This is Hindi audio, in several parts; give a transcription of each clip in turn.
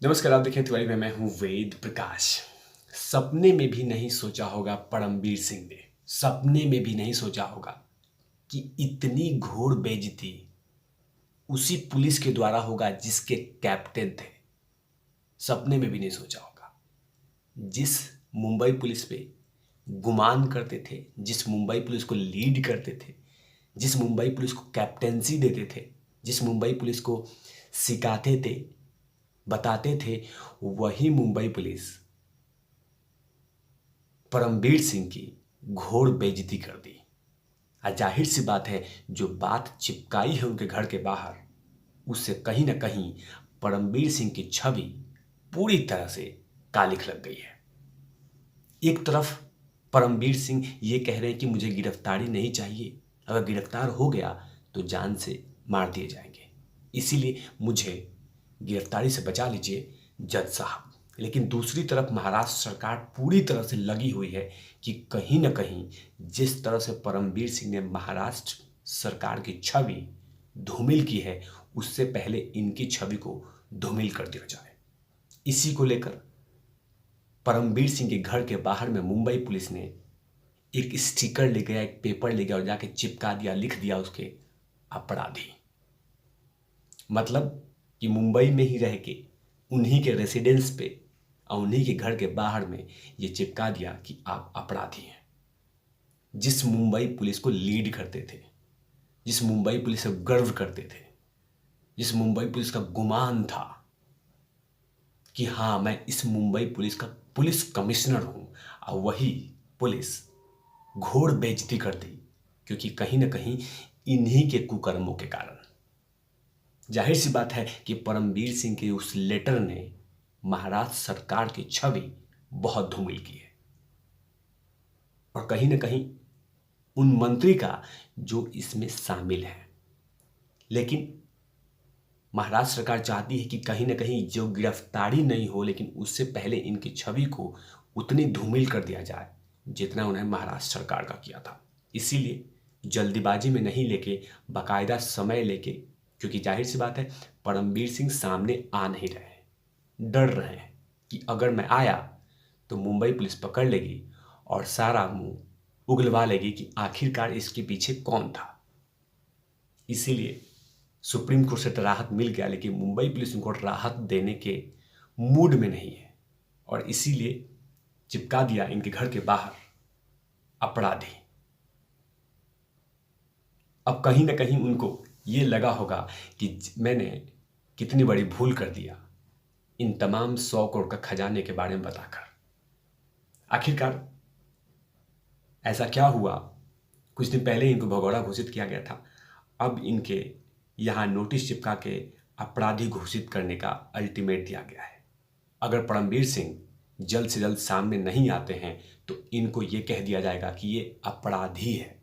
नमस्कार, आप देखें तिवारी में मैं हूं वेद प्रकाश। सपने में भी नहीं सोचा होगा परमवीर सिंह ने, सपने में भी नहीं सोचा होगा कि इतनी घोर बेइज्जती उसी पुलिस के द्वारा होगा जिसके कैप्टन थे। सपने में भी नहीं सोचा होगा। जिस मुंबई पुलिस पे गुमान करते थे, जिस मुंबई पुलिस को लीड करते थे, जिस मुंबई पुलिस को कैप्टेंसी देते थे, जिस मुंबई पुलिस को सिखाते थे, बताते थे, वही मुंबई पुलिस परमवीर सिंह की घोर बेइज्जती कर दी। जाहिर सी बात है, जो बात चिपकाई है उनके घर के बाहर, उससे कहीं ना कहीं परमवीर सिंह की छवि पूरी तरह से कालिख लग गई है। एक तरफ परमवीर सिंह ये कह रहे हैं कि मुझे गिरफ्तारी नहीं चाहिए, अगर गिरफ्तार हो गया तो जान से मार दिए जाएंगे, इसीलिए मुझे गिरफ्तारी से बचा लीजिए जज साहब। लेकिन दूसरी तरफ महाराष्ट्र सरकार पूरी तरह से लगी हुई है कि कहीं ना कहीं जिस तरह से परमवीर सिंह ने महाराष्ट्र सरकार की छवि धूमिल की है, उससे पहले इनकी छवि को धूमिल कर दिया जाए। इसी को लेकर परमवीर सिंह के घर के बाहर में मुंबई पुलिस ने एक स्टिकर ले गया, एक पेपर ले गया और जाके चिपका दिया, लिख दिया उसके अपराधी। मतलब कि मुंबई में ही रह के उन्हीं के रेसिडेंस पे और उन्हीं के घर के बाहर में ये चिपका दिया कि आप अपराधी हैं। जिस मुंबई पुलिस को लीड करते थे, जिस मुंबई पुलिस से गर्व करते थे, जिस मुंबई पुलिस का गुमान था कि हाँ, मैं इस मुंबई पुलिस का पुलिस कमिश्नर हूं, और वही पुलिस घोर बेइज्जती कर दी, क्योंकि कहीं ना कहीं इन्हीं के कुकर्मों के कारण। जाहिर सी बात है कि परमवीर सिंह के उस लेटर ने महाराष्ट्र सरकार की छवि बहुत धूमिल की है, और कहीं ना कहीं उन मंत्री का जो इसमें शामिल है। लेकिन महाराष्ट्र सरकार चाहती है कि कहीं ना कहीं जो गिरफ्तारी नहीं हो, लेकिन उससे पहले इनकी छवि को उतनी धूमिल कर दिया जाए जितना उन्हें महाराष्ट्र सरकार का किया था। इसीलिए जल्दीबाजी में नहीं लेके बाकायदा समय लेके, क्योंकि जाहिर सी बात है परमवीर सिंह सामने आ नहीं रहे हैं, डर रहे हैं कि अगर मैं आया तो मुंबई पुलिस पकड़ लेगी और सारा मुंह उगलवा लेगी कि आखिरकार इसके पीछे कौन था। इसीलिए सुप्रीम कोर्ट से तो राहत मिल गया, लेकिन मुंबई पुलिस उनको राहत देने के मूड में नहीं है, और इसीलिए चिपका दिया इनके घर के बाहर अपराधी। अब कहीं ना कहीं उनको ये लगा होगा कि मैंने कितनी बड़ी भूल कर दिया इन तमाम 100 करोड़ का खजाने के बारे में बताकर। आखिरकार ऐसा क्या हुआ? कुछ दिन पहले इनको भगौड़ा घोषित किया गया था, अब इनके यहाँ नोटिस चिपका के अपराधी घोषित करने का अल्टीमेट दिया गया है। अगर परमवीर सिंह जल्द से जल्द सामने नहीं आते हैं तो इनको ये कह दिया जाएगा कि ये अपराधी है,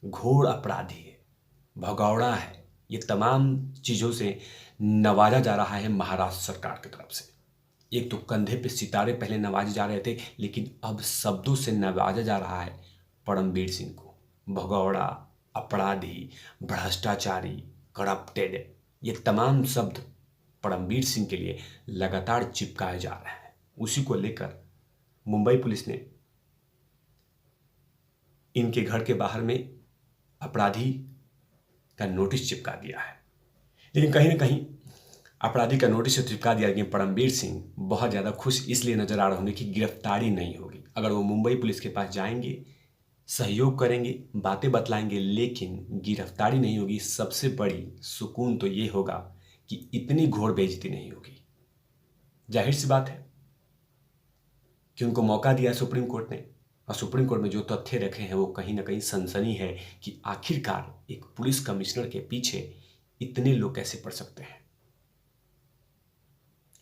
घोर अपराधी है, भगौड़ा है। ये तमाम चीज़ों से नवाजा जा रहा है महाराष्ट्र सरकार की तरफ से। एक तो कंधे पे सितारे पहले नवाजे जा रहे थे, लेकिन अब शब्दों से नवाजा जा रहा है परमवीर सिंह को। भगौड़ा, अपराधी, भ्रष्टाचारी, करप्टेड, ये तमाम शब्द परमवीर सिंह के लिए लगातार चिपकाए जा रहे हैं। उसी को लेकर मुंबई पुलिस ने इनके घर के बाहर में अपराधी का नोटिस चिपका दिया है। लेकिन कहीं ना कहीं अपराधी का नोटिस तो चिपका दिया, लेकिन परमवीर सिंह बहुत ज़्यादा खुश इसलिए नजर आ रहे होंगे कि गिरफ्तारी नहीं होगी। अगर वो मुंबई पुलिस के पास जाएंगे, सहयोग करेंगे, बातें बतलाएंगे, लेकिन गिरफ्तारी नहीं होगी, सबसे बड़ी सुकून तो ये होगा कि इतनी घोर बेइज्जती नहीं होगी। जाहिर सी बात है कि उनको मौका दिया सुप्रीम कोर्ट ने, और सुप्रीम कोर्ट में जो तथ्य रखे हैं वो कहीं ना कहीं सनसनी है कि आखिरकार एक पुलिस कमिश्नर के पीछे इतने लोग कैसे पड़ सकते हैं।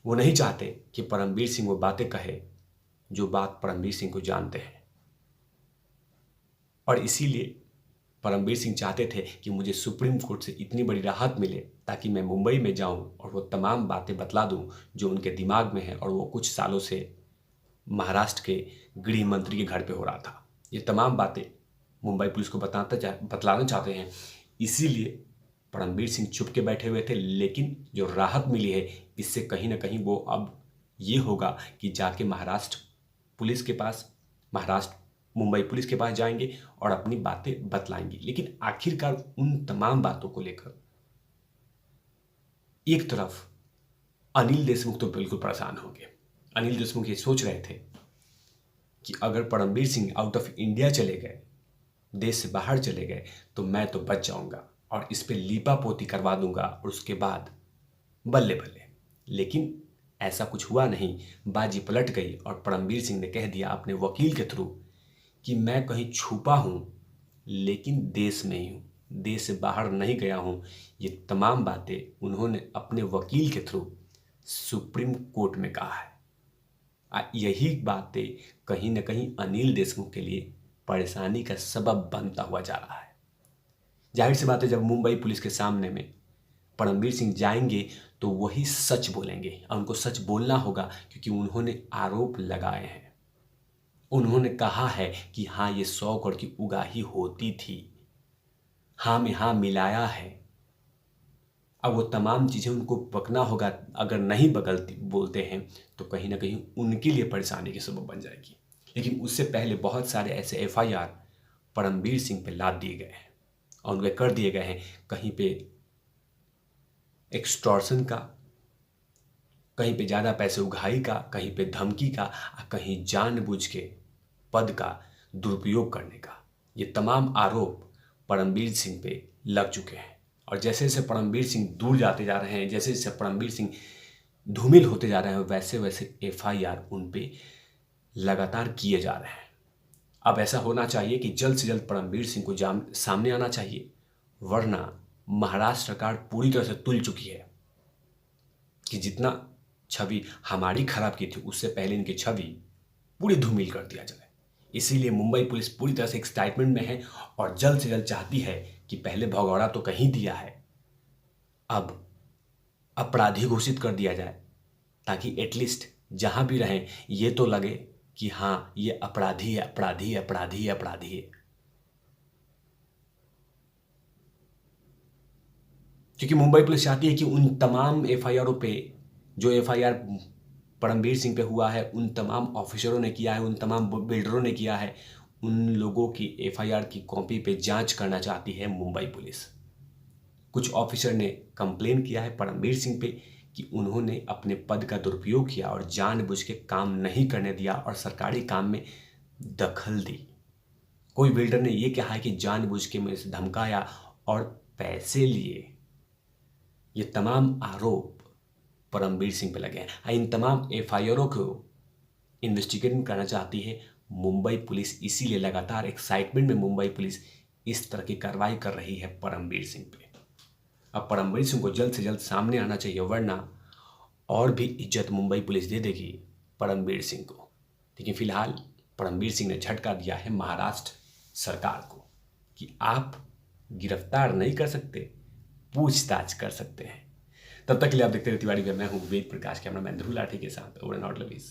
वो नहीं चाहते कि परमवीर सिंह वो बातें कहे जो बात परमवीर सिंह को जानते हैं, और इसीलिए परमवीर सिंह चाहते थे कि मुझे सुप्रीम कोर्ट से इतनी बड़ी राहत मिले ताकि मैं मुंबई में जाऊं और वो तमाम बातें बतला दूं जो उनके दिमाग में है, और वो कुछ सालों से महाराष्ट्र के गृह मंत्री के घर पे हो रहा था। ये तमाम बातें मुंबई पुलिस को बतलाना चाहते हैं। इसीलिए परमबीर सिंह चुप के बैठे हुए थे, लेकिन जो राहत मिली है इससे कहीं ना कहीं वो अब ये होगा कि जाके महाराष्ट्र पुलिस के पास, महाराष्ट्र मुंबई पुलिस के पास जाएंगे और अपनी बातें बतलाएंगे। लेकिन आखिरकार उन तमाम बातों को लेकर एक तरफ अनिल देशमुख तो बिल्कुल परेशान हो गए। अनिल देशमुख ये सोच रहे थे कि अगर Parambir Singh out of India चले गए, देश से बाहर चले गए, तो मैं तो बच जाऊंगा और इस पे लीपा पोती करवा दूंगा और उसके बाद बल्ले बल्ले। लेकिन ऐसा कुछ हुआ नहीं, बाजी पलट गई और परमबीर सिंह ने कह दिया अपने वकील के थ्रू कि मैं कहीं छुपा हूं लेकिन देश में ही हूं, देश से बाहर नहीं गया हूं। ये तमाम बातें उन्होंने अपने वकील के थ्रू सुप्रीम कोर्ट में कहा है। यही बातें कहीं ना कहीं अनिल देशमुख के लिए परेशानी का सबब बनता हुआ जा रहा है। जाहिर सी बात है, जब मुंबई पुलिस के सामने में परमबीर सिंह जाएंगे तो वही सच बोलेंगे और उनको सच बोलना होगा, क्योंकि उन्होंने आरोप लगाए हैं। उन्होंने कहा है कि हाँ, ये 100 करोड़ की उगाही होती थी, हाँ में हाँ मिलाया है। अब वो तमाम चीज़ें उनको बकना होगा। अगर नहीं बगलती बोलते हैं तो कहीं ना कहीं उनके लिए परेशानी की सबब बन जाएगी। लेकिन उससे पहले बहुत सारे ऐसे FIR परमबीर सिंह पे लाद दिए गए हैं और उनके कर दिए गए हैं, कहीं पे एक्सटॉर्शन का, कहीं पे ज़्यादा पैसे उगाही का, कहीं पे धमकी का, कहीं जानबूझ के पद का दुरुपयोग करने का। ये तमाम आरोप परमबीर सिंह पे लग चुके हैं और जैसे जैसे परमबीर सिंह दूर जाते जा रहे हैं, जैसे जैसे परमबीर सिंह धूमिल होते जा रहे हैं, वैसे वैसे FIR उन पे लगातार किए जा रहे हैं। अब ऐसा होना चाहिए कि जल्द से जल्द परमबीर सिंह को सामने आना चाहिए, वरना महाराष्ट्र सरकार पूरी तरह से तुल चुकी है कि जितना छवि हमारी खराब की थी उससे पहले इनकी छवि पूरी धूमिल कर दिया जाए। इसीलिए मुंबई पुलिस पूरी तरह से एक्साइटमेंट में है और जल्द से जल्द चाहती है कि पहले भगौड़ा तो कहीं दिया है, अब अपराधी घोषित कर दिया जाए, ताकि एटलीस्ट जहां भी रहें ये तो लगे कि हाँ, ये अपराधी है, अपराधी है, अपराधी है, अपराधी है। क्योंकि मुंबई पुलिस चाहती है कि उन तमाम FIRों पे, जो FIR परमबीर सिंह पे हुआ है, उन तमाम ऑफिसरों ने किया है, उन तमाम बिल्डरों ने किया है, उन लोगों की FIR की कॉपी पे जांच करना चाहती है मुंबई पुलिस। कुछ ऑफिसर ने कंप्लेन किया है परमबीर सिंह पे कि उन्होंने अपने पद का दुरुपयोग किया और जानबूझ के काम नहीं करने दिया और सरकारी काम में दखल दी। कोई बिल्डर ने यह कहा है कि जानबूझ के मुझे धमकाया और पैसे लिए। ये तमाम आरोप परमबीर सिंह पे लगे हैं। इन तमाम FIRों को इन्वेस्टिगेट करना चाहती है मुंबई पुलिस, इसीलिए लगातार एक्साइटमेंट में मुंबई पुलिस इस तरह की कार्रवाई कर रही है परमबीर सिंह पे। अब परमबीर सिंह को जल्द से जल्द सामने आना चाहिए, वरना और भी इज्जत मुंबई पुलिस दे देगी परमबीर सिंह को। लेकिन फिलहाल परमबीर सिंह ने झटका दिया है महाराष्ट्र सरकार को कि आप गिरफ्तार नहीं कर सकते, पूछताछ कर सकते हैं। तब तक के लिए आप देखते रहिए तिवारी। मैं हूँ वेद प्रकाश, कैमरामैन ध्रुव लाठी के साथ। Over and out lovies.